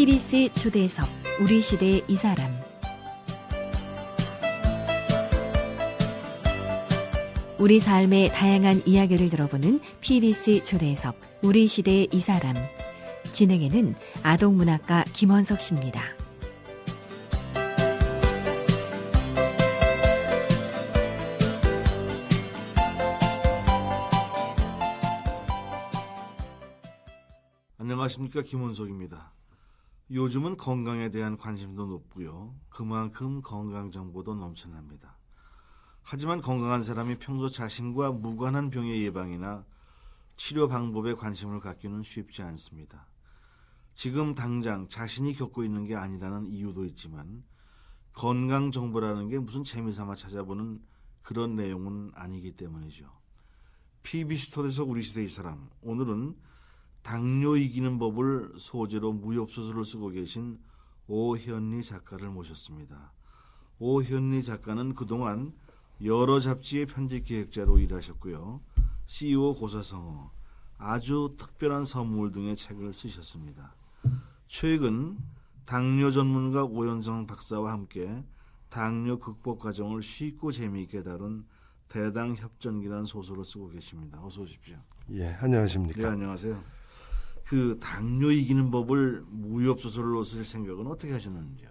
PBS 초대석 우리 시대의 이 사람. 우리 삶의 다양한 이야기를 들어보는 PBS 초대석 우리 시대의 이 사람. 진행에는 아동문학가 김원석 씨입니다. 안녕하십니까, 김원석입니다. 요즘은 건강에 대한 관심도 높고요. 그만큼 건강 정보도 넘쳐납니다. 하지만 건강한 사람이 평소 자신과 무관한 병의 예방이나 치료 방법에 관심을 갖기는 쉽지 않습니다. 지금 당장 자신이 겪고 있는 게 아니라는 이유도 있지만 건강 정보라는 게 무슨 재미삼아 찾아보는 그런 내용은 아니기 때문이죠. PBS 초대석 우리 시대의 사람, 오늘은 당뇨 이기는 법을 소재로 무협소설을 쓰고 계신 오현리 작가를 모셨습니다. 오현리 작가는 그동안 여러 잡지의 편집기획자로 일하셨고요. CEO 고사성어, 아주 특별한 선물 등의 책을 쓰셨습니다. 최근 당뇨 전문가 오현정 박사와 함께 당뇨 극복 과정을 쉽고 재미있게 다룬 대당 협전기라는 소설을 쓰고 계십니다. 어서 오십시오. 예, 안녕하십니까. 네, 안녕하세요. 그 당뇨 이기는 법을 무협소설로 쓸 생각은 어떻게 하셨는지요?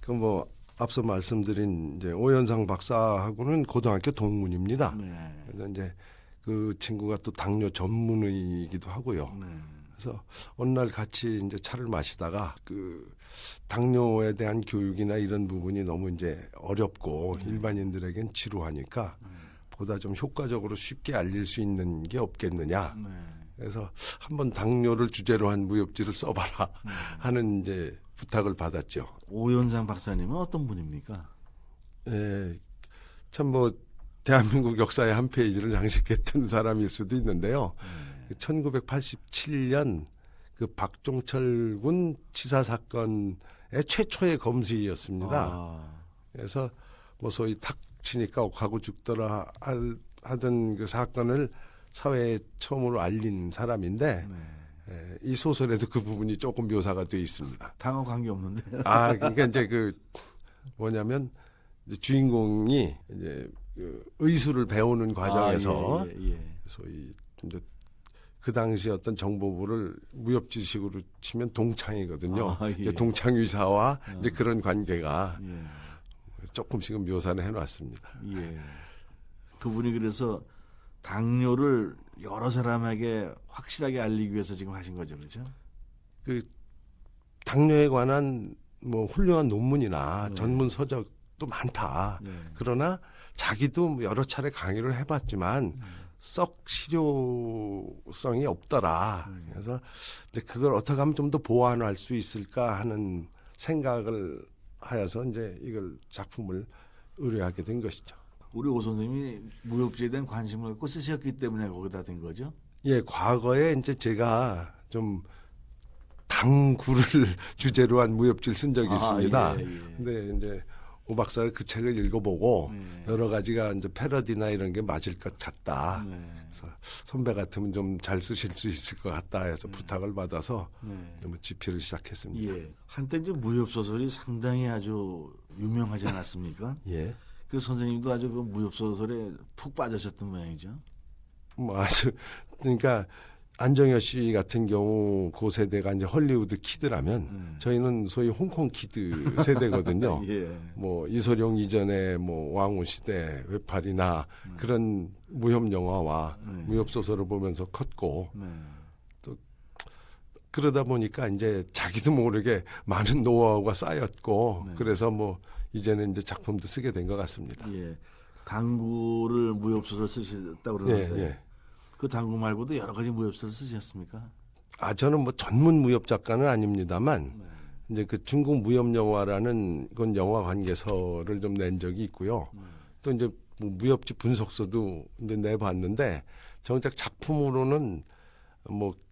그 앞서 말씀드린 이제 오현상 박사하고는 고등학교 동문입니다. 네. 그래서 이제 그 친구가 또 당뇨 전문의이기도 하고요. 네. 그래서 어느 날 같이 이제 차를 마시다가 그 당뇨에 대한 교육이나 이런 부분이 너무 이제 어렵고 일반인들에겐 지루하니까 보다 좀 효과적으로 쉽게 알릴 수 있는 게 없겠느냐. 네. 그래서 한번 당뇨를 주제로 한 무협지를 써봐라 하는 이제 부탁을 받았죠. 오현상 박사님은 어떤 분입니까? 예, 참 대한민국 역사의 한 페이지를 장식했던 사람일 수도 있는데요. 1987년 그 박종철 군 치사 사건의 최초의 검수이었습니다. 그래서 소위 탁 치니까 옥하고 죽더라 하던 그 사건을 사회에 처음으로 알린 사람인데 이 소설에도 그 부분이 조금 묘사가 되어 있습니다. 당하고 관계 없는데. 그러니까 이제 이제 주인공이 이제 의술을 배우는 과정에서 소위 이제 그 당시 어떤 정보부를 무협지식으로 치면 동창이거든요. 동창의사와 이제 그런 관계가 조금씩은 묘사를 해놨습니다. 예. 그분이 그래서 당뇨를 여러 사람에게 확실하게 알리기 위해서 지금 하신 거죠, 그렇죠? 그 당뇨에 관한 훌륭한 논문이나 전문 서적도 많다. 그러나 자기도 여러 차례 강의를 해봤지만 썩 실효성이 없더라. 그래서 이제 그걸 어떻게 하면 좀 더 보완할 수 있을까 하는 생각을 하여서 이제 이걸 작품을 의뢰하게 된 것이죠. 우리 오 선생님이 무협지에 대한 관심을 갖고 쓰셨기 때문에 거기다 된 거죠? 예, 과거에 이제 제가 좀 당구를 주제로 한 무협지를 쓴 적이 있습니다. 근데 이제 오 박사가 그 책을 읽어보고 여러 가지가 이제 패러디나 이런 게 맞을 것 같다. 그래서 선배 같으면 좀 잘 쓰실 수 있을 것 같다 해서 부탁을 받아서 집필을 시작했습니다. 예. 한때 이제 무협소설이 상당히 아주 유명하지 않았습니까? 예. 그 선생님도 아주 그 무협소설에 푹 빠지셨던 모양이죠. 그러니까 안정여 씨 같은 경우 그 세대가 이제 헐리우드 키드라면 저희는 소위 홍콩 키드 세대거든요. 이소룡 이전에 왕후 시대, 외팔이나 그런 무협 영화와 무협 소설을 보면서 컸고 또 그러다 보니까 이제 자기도 모르게 많은 노하우가 쌓였고 그래서 이제는 이제 작품도 쓰게 된 것 같습니다. 예. 당구를 무협소설 쓰셨다고 그러는데 그 당구 말고도 여러 가지 무협소설 쓰셨습니까? 저는 전문 무협 작가는 아닙니다만 이제 그 중국 무협 영화라는 건 영화 관계서를 좀 낸 적이 있고요. 또 이제 무협지 분석서도 이제 내봤는데 정작 작품으로는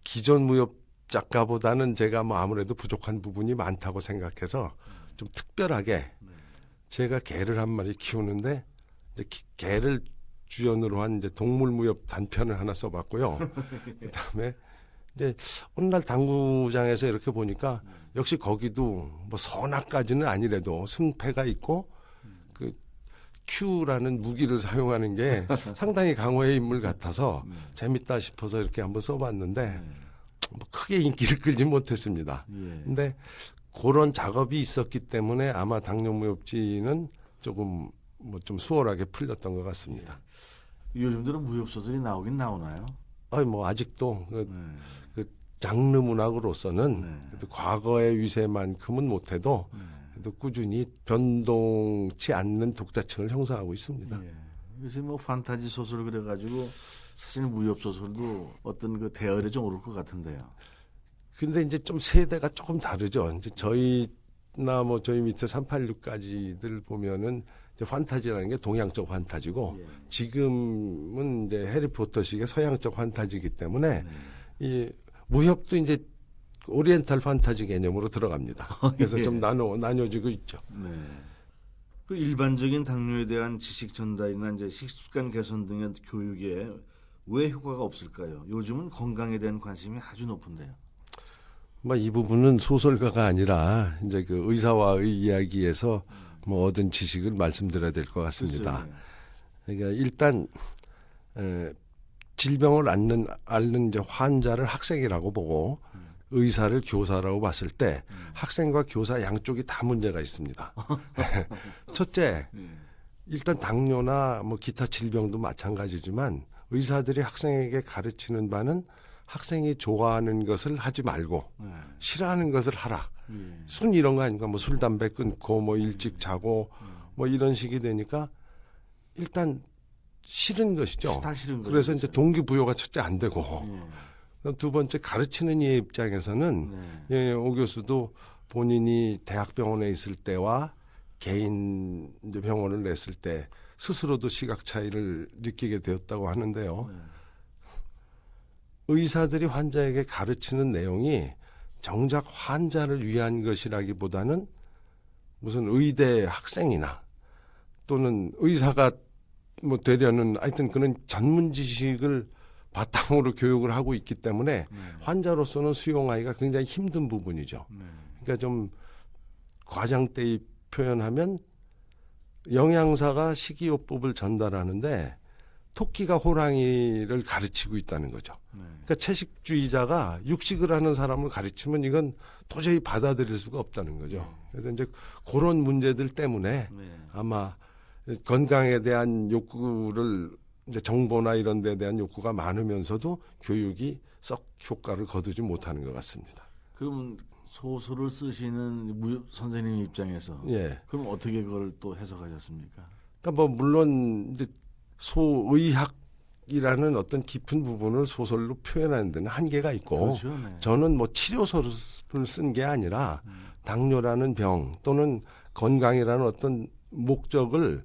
기존 무협 작가보다는 제가 아무래도 부족한 부분이 많다고 생각해서 좀 특별하게 제가 개를 한 마리 키우는데 이제 개를 주연으로 한 이제 동물무협 단편을 하나 써봤고요. 그다음에 이제 어느 날 당구장에서 이렇게 보니까 역시 거기도 뭐 선악까지는 아니래도 승패가 있고 그 큐라는 무기를 사용하는 게 상당히 강호의 인물 같아서 재밌다 싶어서 이렇게 한번 써봤는데 뭐 크게 인기를 끌지 못했습니다. 근데 그런 작업이 있었기 때문에 아마 당뇨무협지는 조금 뭐 좀 수월하게 풀렸던 것 같습니다. 요즘들은 무협 소설이 나오긴 나오나요? 뭐 아직도 그 장르 문학으로서는 그래도 과거의 위세만큼은 못해도 그래도 꾸준히 변동치 않는 독자층을 형성하고 있습니다. 요새 뭐 판타지 소설 그래가지고 사실 무협 소설도 어떤 그 대열에 좀 오를 것 같은데요. 근데 이제 좀 세대가 조금 다르죠. 이제 저희나 뭐 저희 밑에 386까지들 보면은 이제 판타지라는 게 동양적 판타지고 지금은 이제 해리포터식의 서양적 판타지이기 때문에 이 무협도 이제 오리엔탈 판타지 개념으로 들어갑니다. 그래서 좀 나뉘어지고 있죠. 그 일반적인 당뇨에 대한 지식 전달이나 이제 식습관 개선 등의 교육에 왜 효과가 없을까요? 요즘은 건강에 대한 관심이 아주 높은데요. 뭐 이 부분은 소설가가 아니라 이제 그 의사와의 이야기에서 뭐 얻은 지식을 말씀드려야 될 것 같습니다. 그러니까 일단 질병을 앓는 이제 환자를 학생이라고 보고 의사를 교사라고 봤을 때 학생과 교사 양쪽이 다 문제가 있습니다. 첫째, 일단 당뇨나 뭐 기타 질병도 마찬가지지만 의사들이 학생에게 가르치는 바는 학생이 좋아하는 것을 하지 말고 싫어하는 것을 하라. 순 이런 거 아닙니까? 뭐 술, 담배 끊고 뭐 일찍 자고 뭐 이런 식이 되니까 일단 싫은 것이죠. 다 싫은 거죠. 그래서 이제 동기부여가 첫째 안 되고 두 번째 가르치는 이의 입장에서는 오 교수도 본인이 대학병원에 있을 때와 개인 이제 병원을 냈을 때 스스로도 시각 차이를 느끼게 되었다고 하는데요. 의사들이 환자에게 가르치는 내용이 정작 환자를 위한 것이라기보다는 무슨 의대 학생이나 또는 의사가 뭐 되려는 하여튼 그런 전문 지식을 바탕으로 교육을 하고 있기 때문에 환자로서는 수용하기가 굉장히 힘든 부분이죠. 그러니까 좀 과장되이 표현하면 영양사가 식이요법을 전달하는데 토끼가 호랑이를 가르치고 있다는 거죠. 그러니까 채식주의자가 육식을 하는 사람을 가르치면 이건 도저히 받아들일 수가 없다는 거죠. 그래서 이제 그런 문제들 때문에 아마 건강에 대한 욕구를 이제 정보나 이런 데 대한 욕구가 많으면서도 교육이 썩 효과를 거두지 못하는 것 같습니다. 그러면 소설을 쓰시는 무협 선생님 입장에서 그럼 어떻게 그걸 또 해석하셨습니까? 그러니까 뭐 물론 이제 소의학이라는 어떤 깊은 부분을 소설로 표현하는 데는 한계가 있고 그렇죠, 저는 뭐 치료서를 쓴 게 아니라 당뇨라는 병 또는 건강이라는 어떤 목적을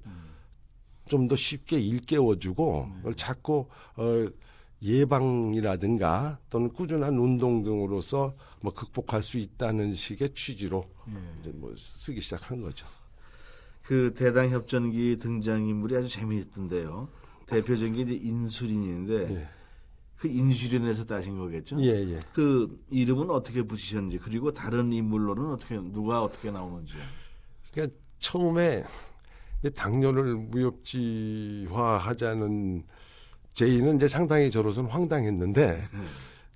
좀 더 쉽게 일깨워주고 그걸 자꾸 예방이라든가 또는 꾸준한 운동 등으로서 뭐 극복할 수 있다는 식의 취지로 이제 뭐 쓰기 시작한 거죠. 그 대당협전기 등장인물이 아주 재미있던데요. 대표적인 게 이제 인슐린인데 그 인슐린에서 따신 거겠죠? 그 이름은 어떻게 붙이셨는지 그리고 다른 인물로는 누가 어떻게 나오는지요? 그러니까 처음에 당뇨를 무협지화하자는 제의는 이제 상당히 저로서는 황당했는데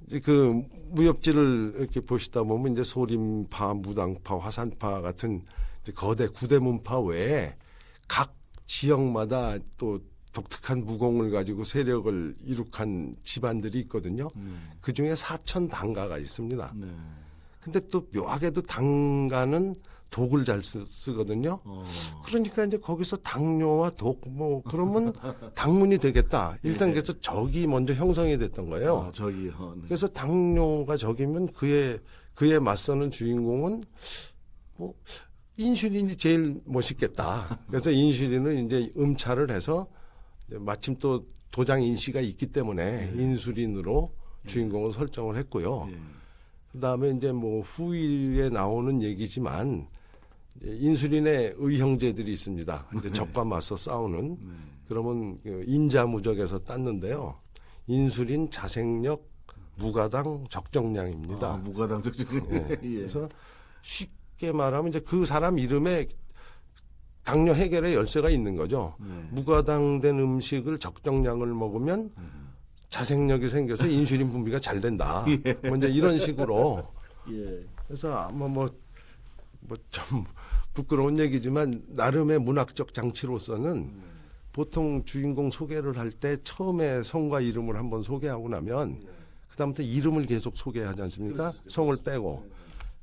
이제 그 무협지를 이렇게 보시다 보면 이제 소림파, 무당파, 화산파 같은 이제 거대 구대문파 외에 각 지역마다 또 독특한 무공을 가지고 세력을 이룩한 집안들이 있거든요. 그 중에 사천 당가가 있습니다. 근데 또 묘하게도 당가는 독을 잘 쓰거든요. 그러니까 이제 거기서 당뇨와 독 뭐 그러면 당문이 되겠다. 일단 그래서 적이 먼저 형성이 됐던 거예요. 적이요. 그래서 당뇨가 적이면 그에 맞서는 주인공은 뭐 인슐린이 제일 멋있겠다. 그래서 인슐린을 이제 음차를 해서 마침 또 도장 인씨가 있기 때문에 인슐린으로 주인공을 설정을 했고요. 그다음에 이제 뭐 후일에 나오는 얘기지만 인슐린의 의형제들이 있습니다. 이제 적과 맞서 싸우는 그러면 인자무적에서 땄는데요. 인슐린, 자생력, 무가당 적정량입니다. 아, 무가당 적정량. 예. 예. 그래서 쉽게 말하면 이제 그 사람 이름에 당뇨 해결의 열쇠가 있는 거죠. 네. 무가당된 음식을 적정량을 먹으면 자생력이 생겨서 인슐린 분비가 잘 된다. 예. 뭐 이제 이런 식으로. 예. 그래서 아마 좀 부끄러운 얘기지만 나름의 문학적 장치로서는 보통 주인공 소개를 할 때 처음에 성과 이름을 한번 소개하고 나면 그다음부터 이름을 계속 소개하지 않습니까? 성을 빼고.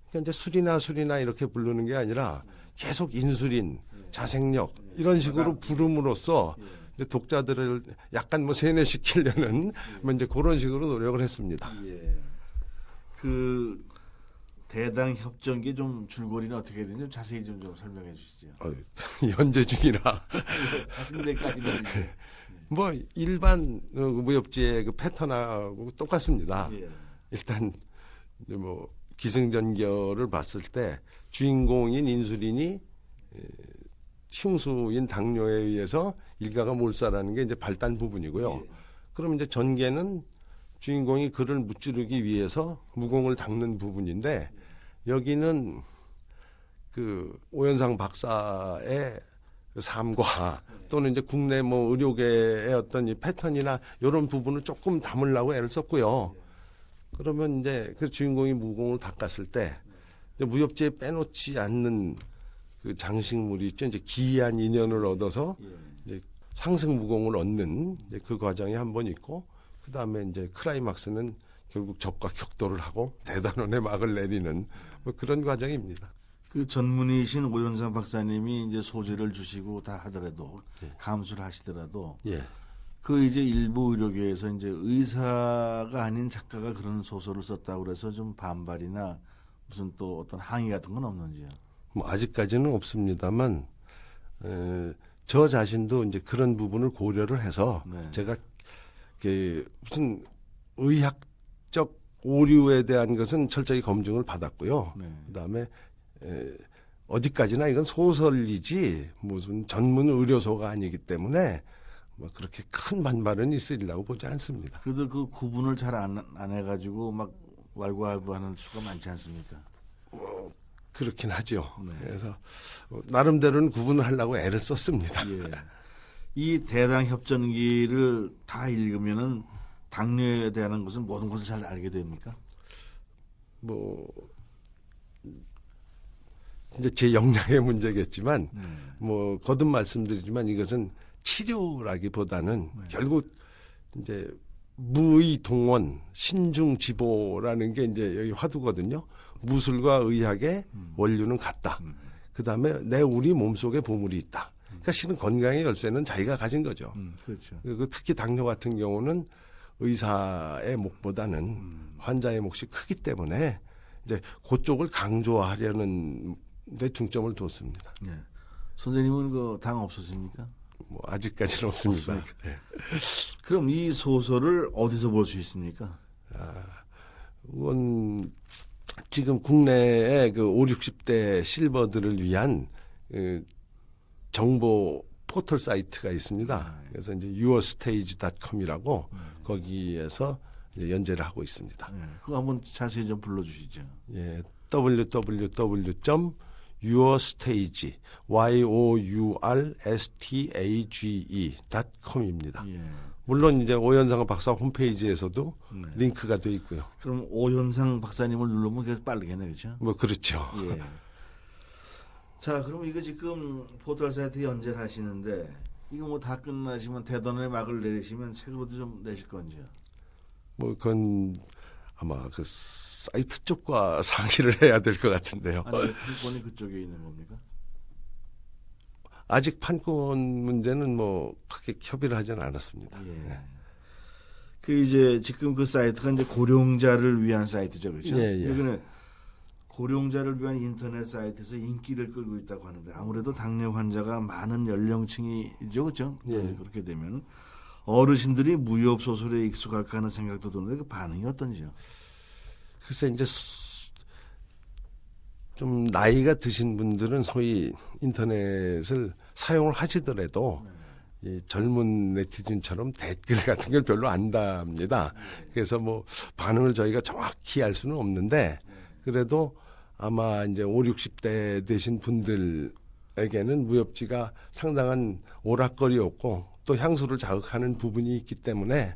그러니까 이제 술이나 이렇게 부르는 게 아니라 계속 인슐린, 자생력 이런 식으로 부름으로써 이제 독자들을 약간 세뇌시키려는 이제 그런 식으로 노력을 했습니다. 예. 그 대당 협정기 좀 줄거리는 어떻게 되는지 좀 자세히 좀 설명해 주시죠. 연재 중이라. 하신 데까지는 일반 무협지의 그 패턴하고 똑같습니다. 예. 일단 기승전결을 봤을 때 주인공인 인슐린이 흉수인 당뇨에 의해서 일가가 몰살하는 게 이제 발단 부분이고요. 예. 그럼 이제 전개는 주인공이 그를 무찌르기 위해서 무공을 닦는 부분인데 여기는 그 오현상 박사의 삶과 또는 이제 국내 의료계의 어떤 이 패턴이나 이런 부분을 조금 담으려고 애를 썼고요. 그러면 이제 그 주인공이 무공을 닦았을 때 이제 무협지에 빼놓지 않는 그 장식물이 있죠. 이제 기이한 인연을 얻어서 이제 상승 무공을 얻는 이제 그 과정이 한 번 있고, 그 다음에 이제 크라이막스는 결국 적과 격돌을 하고 대단원의 막을 내리는 그런 과정입니다. 그 전문의신 오현상 박사님이 이제 소재를 주시고 다 하더라도 감수를 하시더라도 예. 그 이제 일부 의료계에서 이제 의사가 아닌 작가가 그런 소설을 썼다고 그래서 좀 반발이나 무슨 또 어떤 항의 같은 건 없는지요? 아직까지는 없습니다만 저 자신도 이제 그런 부분을 고려를 해서 제가 무슨 의학적 오류에 대한 것은 철저히 검증을 받았고요. 그다음에 어디까지나 이건 소설이지 무슨 전문 의료소가 아니기 때문에 그렇게 큰 반발은 있으리라고 보지 않습니다. 그래도 그 구분을 잘 안 해가지고 막 왈가왈부하는 수가 많지 않습니까? 그렇긴 하죠. 그래서 나름대로는 구분을 하려고 애를 썼습니다. 예. 이 대당 협전기를 다 읽으면은 당뇨에 대한 것은 모든 것을 잘 알게 됩니까? 이제 제 역량의 문제겠지만 거듭 말씀드리지만 이것은 치료라기보다는 결국 이제 무의 동원, 신중지보라는 게 이제 여기 화두거든요. 무술과 의학의 원류는 같다. 그다음에 우리 몸속에 보물이 있다. 그러니까 실은 건강의 열쇠는 자기가 가진 거죠. 그렇죠. 특히 당뇨 같은 경우는 의사의 몫보다는 환자의 몫이 크기 때문에 이제 그쪽을 강조하려는 데 중점을 뒀습니다. 네. 선생님은 그 당 없으십니까? 아직까지는 없습니다. 네. 그럼 이 소설을 어디서 볼 수 있습니까? 지금 국내에 그 5, 60대 실버들을 위한 정보 포털 사이트가 있습니다. 그래서 이제 yourstage.com이라고 거기에서 이제 연재를 하고 있습니다. 그거 한번 자세히 좀 불러주시죠. 예, www.yourstage, yourstage.com입니다. 예. 물론 이제 오현상 박사 홈페이지에서도 링크가 돼 있고요. 그럼 오현상 박사님을 누르면 계속 빠르겠네, 그렇죠? 그렇죠. 예. 자, 그럼 이거 지금 포털 사이트 연재를 하시는데 이거 다 끝나시면 대단원의 막을 내리시면 책으로도 좀 내실 건지요? 그건 아마 그 사이트 쪽과 상의를 해야 될 것 같은데요. 아니, 판권이 그쪽에 있는 겁니까? 아직 판권 문제는 크게 협의를 하지는 않았습니다. 예. 그 이제 지금 그 사이트가 이제 고령자를 위한 사이트죠, 그렇죠? 예. 여기는 고령자를 위한 인터넷 사이트에서 인기를 끌고 있다고 하는데 아무래도 당뇨 환자가 많은 연령층이죠, 그렇죠? 예. 그렇게 되면 어르신들이 무협 소설에 익숙할까 하는 생각도 드는데 그 반응이 어떤지요? 글쎄 이제 좀 나이가 드신 분들은 소위 인터넷을 사용을 하시더라도 이 젊은 네티즌처럼 댓글 같은 걸 별로 안 답니다. 그래서 뭐 반응을 저희가 정확히 알 수는 없는데 그래도 아마 이제 5, 60대 되신 분들에게는 무협지가 상당한 오락거리였고 또 향수를 자극하는 부분이 있기 때문에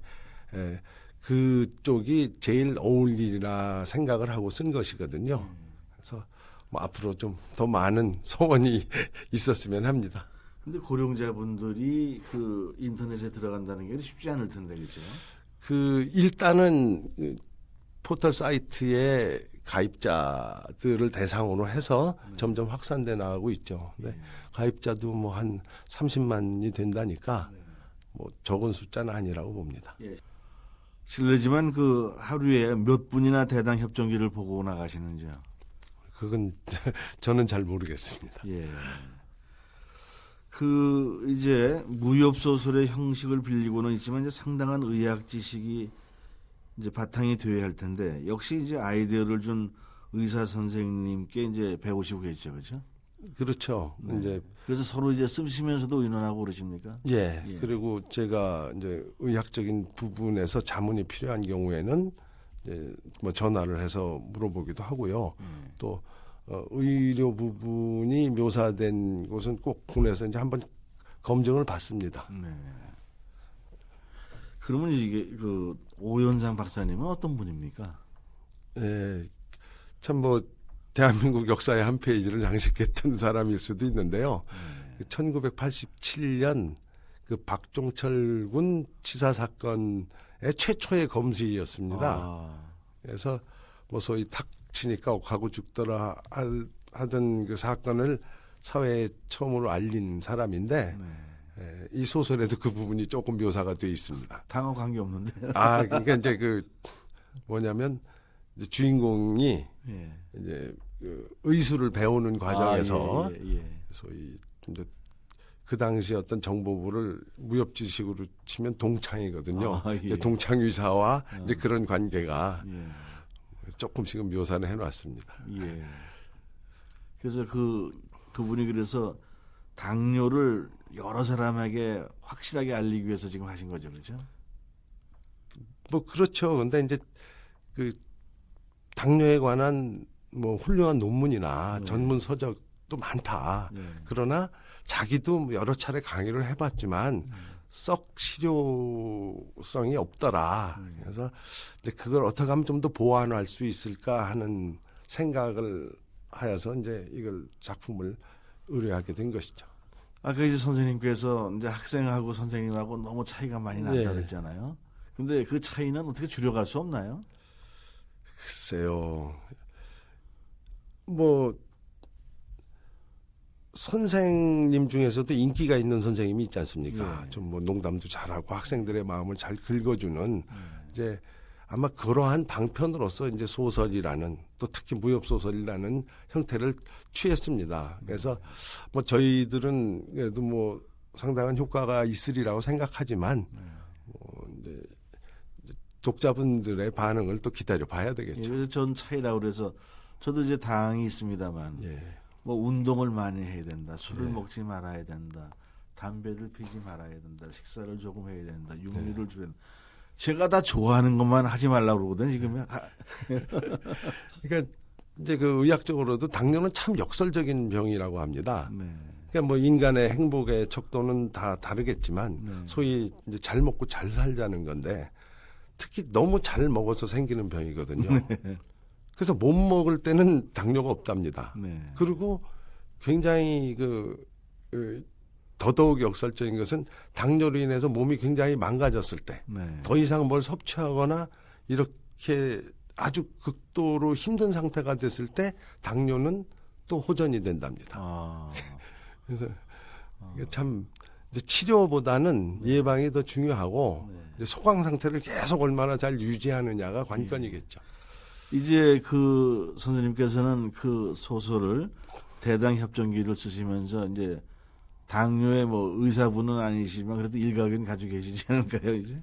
그쪽이 제일 어울리라 생각을 하고 쓴 것이거든요. 그래서 뭐 앞으로 좀 더 많은 소원이 있었으면 합니다. 근데 고령자분들이 그 인터넷에 들어간다는 게 쉽지 않을 텐데, 그죠? 그 일단은 포털 사이트에 가입자들을 대상으로 해서 점점 확산돼 나가고 있죠. 근데 가입자도 뭐 한 30만이 된다니까 뭐 적은 숫자는 아니라고 봅니다. 예. 실례지만 그 하루에 몇 분이나 대당 협정기를 보고 나가시는지요? 그건 저는 잘 모르겠습니다. 예. 그 이제 무협 소설의 형식을 빌리고는 있지만 이제 상당한 의학 지식이 이제 바탕이 되어야 할 텐데 역시 이제 아이디어를 준 의사 선생님께 이제 배우시고 계시죠, 그렇죠? 그렇죠. 네. 이제 그래서 서로 이제 쓰시면서도 의논하고 그러십니까? 예. 그리고 제가 이제 의학적인 부분에서 자문이 필요한 경우에는 이제 뭐 전화를 해서 물어보기도 하고요. 또 의료 부분이 묘사된 곳은 꼭 군에서 이제 한번 검증을 받습니다. 네. 그러면 이게 그 오현상 박사님은 어떤 분입니까? 예. 참 뭐 대한민국 역사의 한 페이지를 장식했던 사람일 수도 있는데요. 1987년 그 박종철 군 치사 사건의 최초의 검시였습니다. 그래서 뭐 소위 탁 치니까 옥하고 죽더라 하던 그 사건을 사회에 처음으로 알린 사람인데 이 소설에도 그 부분이 조금 묘사가 돼 있습니다. 당하고 관계 없는데. 그러니까 이제 그 뭐냐면 이제 주인공이 이제 그 의술을 배우는 과정에서 소위 이제 그 당시 어떤 정보부를 무협 지식으로 치면 동창이거든요. 이제 동창 의사와 이제 그런 관계가 조금씩은 묘사는 해놨습니다. 예. 그래서 그분이 그래서 당뇨를 여러 사람에게 확실하게 알리기 위해서 지금 하신 거죠, 그렇죠? 뭐 그렇죠. 근데 이제 그 당뇨에 관한 뭐 훌륭한 논문이나 전문 서적도 많다. 그러나 자기도 여러 차례 강의를 해봤지만 썩 실효성이 없더라. 그래서 이제 그걸 어떻게 하면 좀 더 보완할 수 있을까 하는 생각을 하여서 이제 이걸 작품을 의뢰하게 된 것이죠. 아까 이제 선생님께서 이제 학생하고 선생님하고 너무 차이가 많이 난다 그랬잖아요. 근데 그 차이는 어떻게 줄여갈 수 없나요? 글쎄요. 뭐 선생님 중에서도 인기가 있는 선생님이 있지 않습니까? 좀 뭐 농담도 잘하고 학생들의 마음을 잘 긁어주는 이제 아마 그러한 방편으로서 이제 소설이라는 또 특히 무협 소설이라는 형태를 취했습니다. 그래서 뭐 저희들은 그래도 뭐 상당한 효과가 있으리라고 생각하지만 뭐 이제 독자분들의 반응을 또 기다려 봐야 되겠죠. 전 차이라고 그래서 저도 이제 당이 있습니다만 뭐 운동을 많이 해야 된다. 술을 먹지 말아야 된다. 담배를 피지 말아야 된다. 식사를 조금 해야 된다. 육류를 줄여야 된다. 제가 다 좋아하는 것만 하지 말라고 그러거든요, 지금. 그러니까 이제 그 의학적으로도 당뇨는 참 역설적인 병이라고 합니다. 그러니까 뭐 인간의 행복의 척도는 다 다르겠지만 소위 이제 잘 먹고 잘 살자는 건데 특히 너무 잘 먹어서 생기는 병이거든요. 그래서 못 먹을 때는 당뇨가 없답니다. 그리고 굉장히 더더욱 역설적인 것은 당뇨로 인해서 몸이 굉장히 망가졌을 때 더 이상 뭘 섭취하거나 이렇게 아주 극도로 힘든 상태가 됐을 때 당뇨는 또 호전이 된답니다. 그래서 이게 참 이제 치료보다는 예방이 더 중요하고 이제 소강 상태를 계속 얼마나 잘 유지하느냐가 관건이겠죠. 이제 그 선생님께서는 그 소설을 대당 협정기를 쓰시면서 이제 당뇨의 뭐 의사분은 아니시지만 그래도 일각은 가지고 계시지 않을까요, 이제?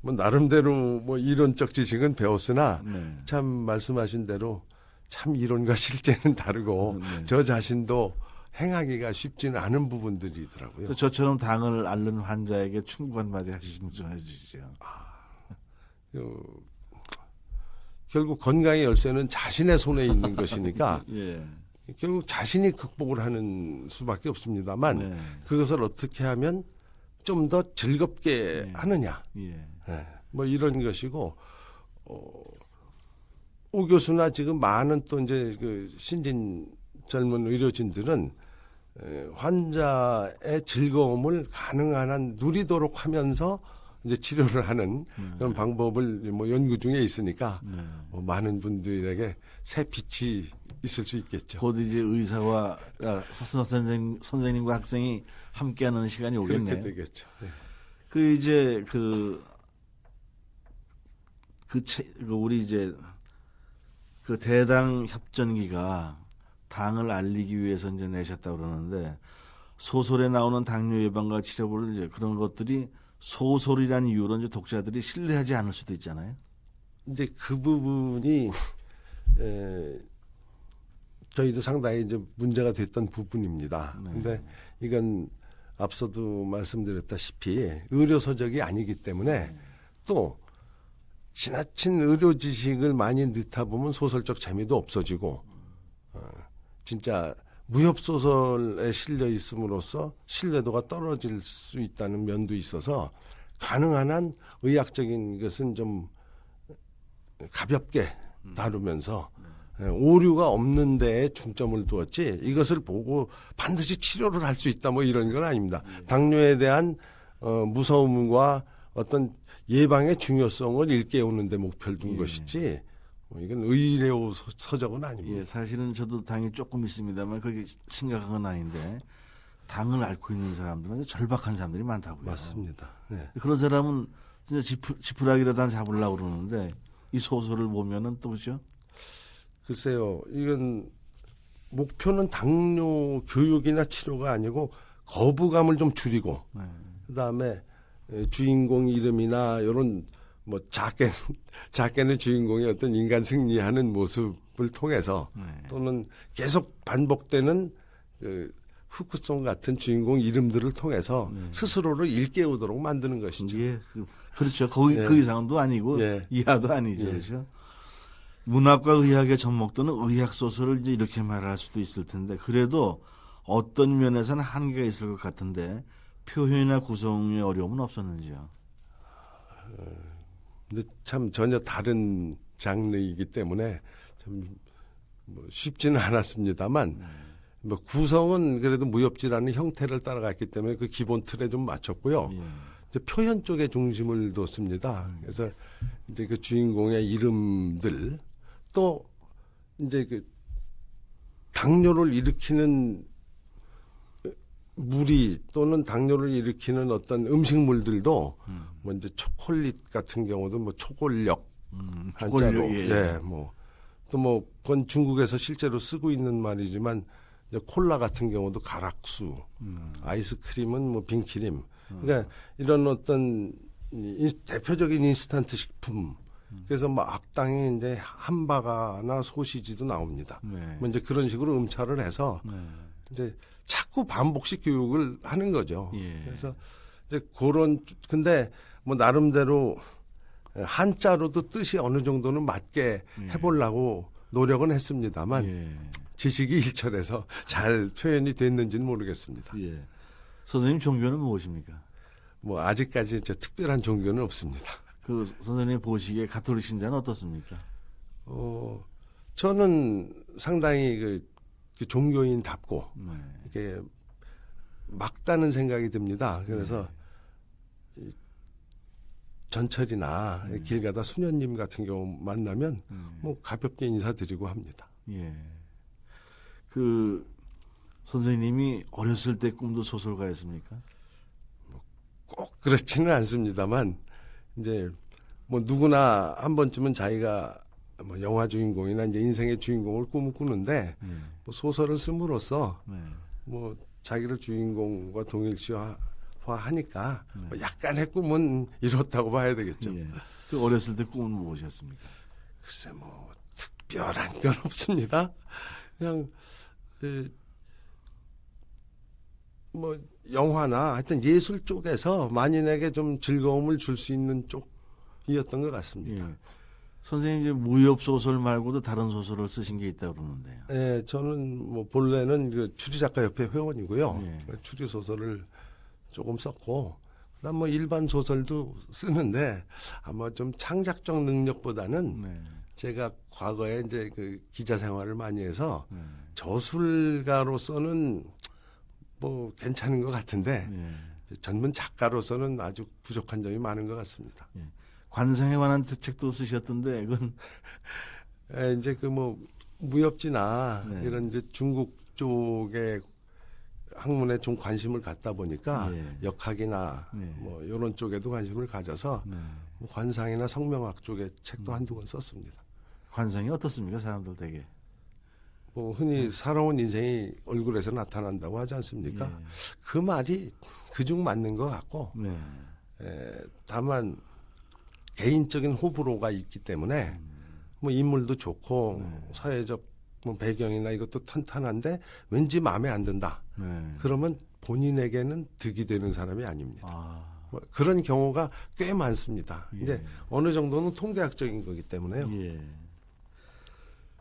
뭐 나름대로 뭐 이론적 지식은 배웠으나 참 말씀하신 대로 참 이론과 실제는 다르고 저 자신도 행하기가 쉽지는 않은 부분들이더라고요. 저처럼 당을 앓는 환자에게 충고 한마디 하시면 좀 해주시죠. 결국 건강의 열쇠는 자신의 손에 있는 것이니까 예. 결국 자신이 극복을 하는 수밖에 없습니다만 네. 그것을 어떻게 하면 좀 더 즐겁게 네. 하느냐. 예. 네. 뭐 이런 것이고 오 교수나 지금 많은 또 이제 그 신진 젊은 의료진들은 환자의 즐거움을 가능한 한 누리도록 하면서 이제 치료를 하는 그런 방법을 뭐 연구 중에 있으니까 뭐 많은 분들에게 새 빛이 있을 수 있겠죠. 곧 이제 의사와 선생님과 학생이 함께하는 시간이 오겠네요. 그렇게 되겠죠. 네. 그 이제 우리 이제 그 대당 협전기가 당을 알리기 위해서 이제 내셨다고 그러는데 소설에 나오는 당뇨 예방과 치료를 이제 그런 것들이 소설이라는 이유로 이제 독자들이 신뢰하지 않을 수도 있잖아요. 이제 그 부분이 저희도 상당히 이제 문제가 됐던 부분입니다. 그런데 이건 앞서도 말씀드렸다시피 의료 서적이 아니기 때문에 또 지나친 의료 지식을 많이 넣다 보면 소설적 재미도 없어지고 진짜 무협 소설에 실려 있음으로써 신뢰도가 떨어질 수 있다는 면도 있어서 가능한 한 의학적인 것은 좀 가볍게 다루면서 오류가 없는 데에 중점을 두었지 이것을 보고 반드시 치료를 할 수 있다 뭐 이런 건 아닙니다. 당뇨에 대한 무서움과 어떤 예방의 중요성을 일깨우는 데 목표를 둔 것이지 이건 의료 서적은 아닙니다. 예, 사실은 저도 당이 조금 있습니다만 그게 심각한 건 아닌데 당을 앓고 있는 사람들은 절박한 사람들이 많다고요. 맞습니다. 네. 그런 사람은 진짜 지푸라기라도 잡으려고 그러는데 이 소설을 보면은 또 그죠? 글쎄요. 이건 목표는 당뇨 교육이나 치료가 아니고 거부감을 좀 줄이고 그다음에 주인공 이름이나 이런 뭐 작게는 주인공이 어떤 인간 승리하는 모습을 통해서 또는 계속 반복되는 그 후크송 같은 주인공 이름들을 통해서 스스로를 일깨우도록 만드는 것이죠. 예, 그렇죠. 그 이상도 아니고 이하도 아니죠. 그렇죠. 문학과 의학의 접목도는 의학 소설을 이제 이렇게 말할 수도 있을 텐데 그래도 어떤 면에서는 한계가 있을 것 같은데 표현이나 구성의 어려움은 없었는지요? 근데 참 전혀 다른 장르이기 때문에 참 뭐 쉽지는 않았습니다만 뭐 구성은 그래도 무협지라는 형태를 따라갔기 때문에 그 기본 틀에 좀 맞췄고요. 이제 표현 쪽에 중심을 뒀습니다. 그래서 이제 그 주인공의 이름들 또 이제 그 당뇨를 일으키는 무리 또는 당뇨를 일으키는 어떤 음식물들도 뭐 이제 초콜릿 같은 경우도 뭐 초골력 한자로 뭐 또 뭐 그건 중국에서 실제로 쓰고 있는 말이지만 이제 콜라 같은 경우도 가락수, 아이스크림은 뭐 빙크림. 그러니까 이런 어떤 대표적인 인스턴트 식품. 그래서 뭐 악당이 이제 함바가나 소시지도 나옵니다. 뭐 이제 그런 식으로 음차를 해서 이제 자꾸 반복식 교육을 하는 거죠. 그래서 이제 그런 근데 뭐 나름대로 한자로도 뜻이 어느 정도는 맞게 해보려고 노력은 했습니다만 지식이 일철해서 잘 표현이 됐는지는 모르겠습니다. 선생님 종교는 무엇입니까? 뭐 아직까지 이제 특별한 종교는 없습니다. 그 선생님 보시기에 가톨릭 신자는 어떻습니까? 저는 상당히 그 종교인답고 이게 막다는 생각이 듭니다. 그래서 전철이나 길 가다 수녀님 같은 경우 만나면 뭐 가볍게 인사드리고 합니다. 그 선생님이 어렸을 때 꿈도 소설가였습니까? 꼭 그렇지는 않습니다만 이제 뭐 누구나 한 번쯤은 자기가 뭐 영화 주인공이나 이제 인생의 주인공을 꿈을 꾸는데 뭐 소설을 씀으로써 뭐 자기를 주인공과 동일시화하니까 뭐 약간의 꿈은 이렇다고 봐야 되겠죠. 그 어렸을 때 꿈은 무엇이었습니까? 글쎄 뭐 특별한 건 없습니다. 그냥 뭐 영화나 하여튼 예술 쪽에서 만인에게 좀 즐거움을 줄 수 있는 쪽이었던 것 같습니다. 예. 선생님 이제 무협 소설 말고도 다른 소설을 쓰신 게 있다고 그러는데요. 예, 저는 뭐 본래는 그 추리작가협회 회원이고요. 예. 추리 소설을 조금 썼고, 그다음 뭐 일반 소설도 쓰는데 아마 좀 창작적 능력보다는 네. 제가 과거에 이제 그 기자 생활을 많이 해서 네. 저술가로서는 뭐 괜찮은 것 같은데 예. 전문 작가로서는 아주 부족한 점이 많은 것 같습니다. 예. 관상에 관한 책도 쓰셨던데 그건 예, 이제 그 뭐 무협지나 네. 이런 이제 중국 쪽의 학문에 좀 관심을 갖다 보니까 예. 역학이나 네. 뭐 이런 쪽에도 관심을 가져서 네. 뭐 관상이나 성명학 쪽에 책도 한두 권 썼습니다. 관상이 어떻습니까? 사람들 되게. 뭐 흔히 살아온 인생이 얼굴에서 나타난다고 하지 않습니까? 예. 그 말이 그중 맞는 것 같고 네. 다만 개인적인 호불호가 있기 때문에 뭐 인물도 좋고 사회적 뭐 배경이나 이것도 탄탄한데 왠지 마음에 안 든다. 네. 그러면 본인에게는 득이 되는 사람이 아닙니다. 아. 뭐 그런 경우가 꽤 많습니다. 예. 이제 어느 정도는 통계학적인 거기 때문에요. 예.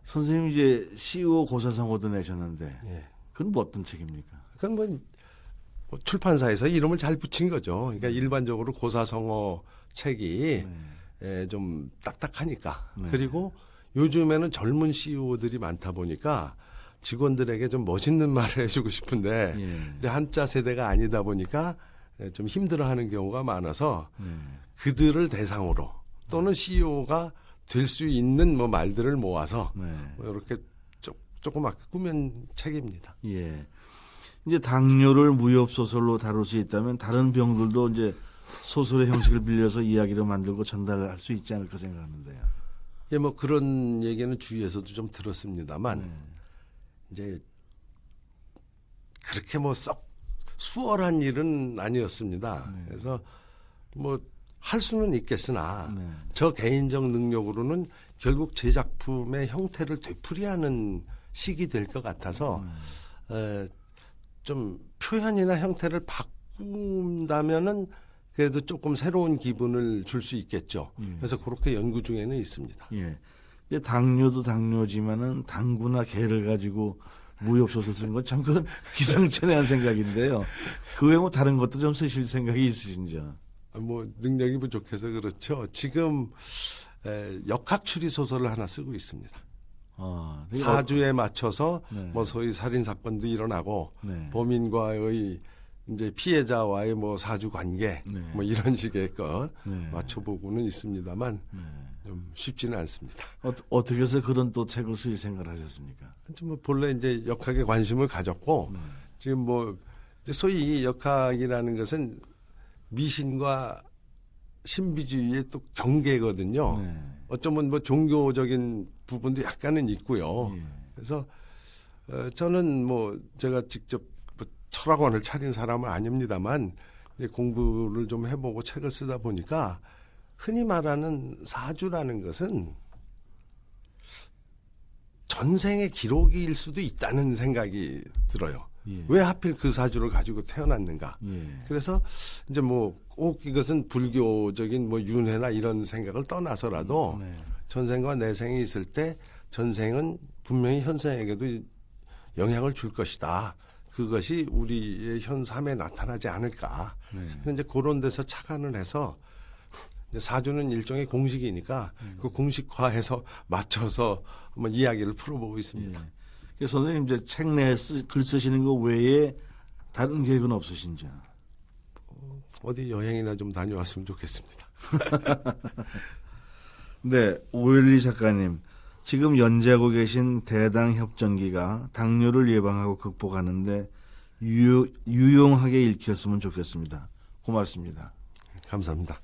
선생님 이제 CEO 고사성어도 내셨는데 예. 그건 뭐 어떤 책입니까? 그건 뭐 출판사에서 이름을 잘 붙인 거죠. 그러니까 일반적으로 고사성어 책이 좀 딱딱하니까. 네. 그리고 요즘에는 젊은 CEO들이 많다 보니까 직원들에게 좀 멋있는 말을 해주고 싶은데 예. 이제 한자 세대가 아니다 보니까 좀 힘들어하는 경우가 많아서 네. 그들을 대상으로 또는 CEO가 될 수 있는 뭐 말들을 모아서 네. 뭐 이렇게 조그맣게 꾸민 책입니다. 예. 이제 당뇨를 무협 소설로 다룰 수 있다면 다른 병들도 이제 소설의 형식을 빌려서 이야기를 만들고 전달할 수 있지 않을까 생각하는데요. 예, 뭐 그런 얘기는 주위에서도 좀 들었습니다만 이제 그렇게 뭐 썩 수월한 일은 아니었습니다. 그래서 뭐 할 수는 있겠으나 저 개인적 능력으로는 결국 제 작품의 형태를 되풀이하는 시기 될 것 같아서 좀 표현이나 형태를 바꾼다면은 그래도 조금 새로운 기분을 줄 수 있겠죠. 그래서 그렇게 연구 중에는 있습니다. 예. 이제 당뇨도 당뇨지만은 당구나 개를 가지고 무협 소설 쓰는 건 참 그건 기상천외한 생각인데요. 그 외에 뭐 다른 것도 좀 쓰실 생각이 있으신지요? 뭐 능력이 부족해서 그렇죠. 지금 역학 추리 소설을 하나 쓰고 있습니다. 사주에 맞춰서 네. 뭐 소위 살인 사건도 일어나고 네. 범인과의 이제 피해자와의 뭐 사주 관계 네. 뭐 이런 식의 것 네. 맞춰보고는 있습니다만 좀 쉽지는 않습니다. 어떻게 해서 그런 또 책을 쓰실 생각을 하셨습니까? 뭐 본래 이제 역학에 관심을 가졌고 지금 뭐 이제 소위 역학이라는 것은 미신과 신비주의의 또 경계거든요. 네. 어쩌면 뭐 종교적인 부분도 약간은 있고요. 예. 그래서 저는 뭐 제가 직접 뭐 철학원을 차린 사람은 아닙니다만 이제 공부를 좀 해보고 책을 쓰다 보니까 흔히 말하는 사주라는 것은 전생의 기록일 수도 있다는 생각이 들어요. 예. 왜 하필 그 사주를 가지고 태어났는가? 예. 그래서 이제 뭐 꼭 이것은 불교적인 뭐 윤회나 이런 생각을 떠나서라도 네. 전생과 내생이 있을 때 전생은 분명히 현생에게도 영향을 줄 것이다. 그것이 우리의 현 삶에 나타나지 않을까. 네. 이제 그런 데서 착안을 해서 이제 사주는 일종의 공식이니까 그 공식화해서 맞춰서 한번 이야기를 풀어보고 있습니다. 예. 그래서 선생님 이제 책 내에 글 쓰시는 거 외에 다른 계획은 없으신지요? 어디 여행이나 좀 다녀왔으면 좋겠습니다. 네, 오일리 작가님. 지금 연재하고 계신 대당 협정기가 당뇨를 예방하고 극복하는데 유용하게 읽혔으면 좋겠습니다. 고맙습니다. 감사합니다.